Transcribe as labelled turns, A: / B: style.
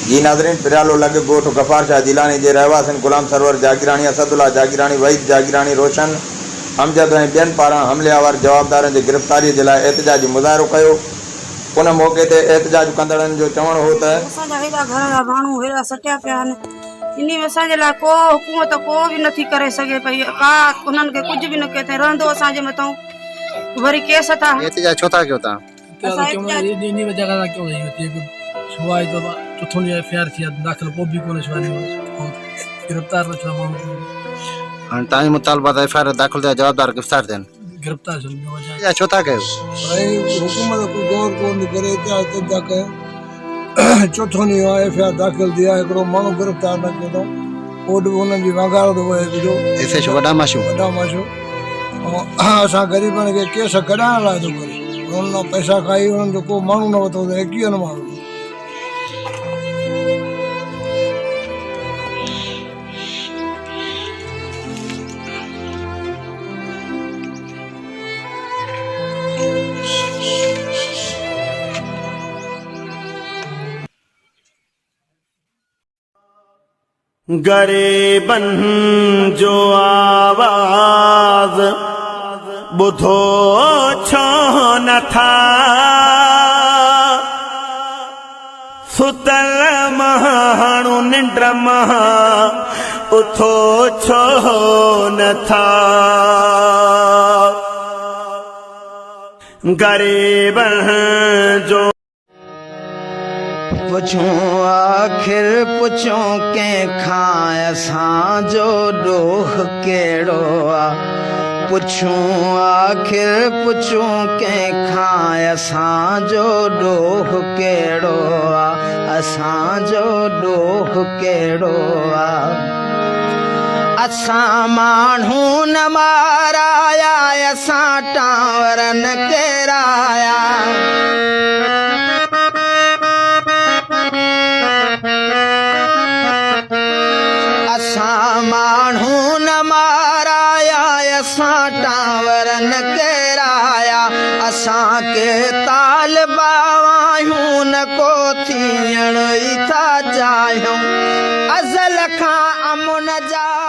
A: जी नाज़रीन, पिरालो लॻ ॻोठ गफ़ार शाह जिलानी जे रहवासियुनि गुलाम सरवर जागीरानी, असदुल्ला जागीरानी, वहीद जागीरानी, रोशन अमजद ऐं ॿियनि पारां हमलेआवर जवाबदारनि जी गिरफ़्तारीअ जे लाइ एहतजाजी मुज़ाहिरो कयो। उन मौक़े ते एहतजाज कंदड़नि जो चवणु हो त
B: असांजा हेॾा घर जा माण्हू हेॾा सटिया पिया आहिनि, इन में असांजे लाइ को हुकूमत को बि नथी करे सघे पई, का उन्हनि खे कुझु बि न कयो अथई, रहंदो असांजे मथां वरी केस था।
C: एहतजाज छो था कयो तव्हां?
D: इन वजह खां क्यों नहीं होती है सुवाई तो चौथों एफआईआर थी दाखिल को भी कोने सुवाई गिरफ्तार न छो माण्हू
C: हाणे तव्हांजो मुतालबा त एफआईआर दाख़िल थिया जवाबदार गिरफ़्तार थियनि,
D: गिरफ्तार
C: या छो था कयो?
E: हुकूमत को गौर कोन करे था कयो। चौथों ॾींहुं एफआईआर दाख़िल थी आहे, हिकिड़ो माण्हू गिरफ़्तार न कयो अथऊं, कोर्ट बि हुननि जी वंगारो थो वहे पियो,
C: एसएच वॾा माशूम
E: ऐं असां ग़रीबनि खे केस कढाइण लाइ थो करे, उन्हनि पैसा खाई उन्हनि जो को माण्हू न वरितो त 21 माण्हू।
F: गरीबन जो आवाज बुधो छो न था, सुतल माण्हू निंड मां उथो छो न था। गरीबन जो
G: पुछूं आखिर पुछूं कंहिंखां असांजो ॾोह कहिड़ो आहे, पुछूं आखिर पुछूं कंहिंखां असांजो ॾोह कहिड़ो आहे, असांजो ॾोह कहिड़ो आहे। असां माण्हू न माराया, असां टांवर न केराया, माण्हू न माराया, असां टांवर न केराया, असांखे तालिबा आहियूं न को थियण ई था चाहियूं, अज़ल खां अमुन जा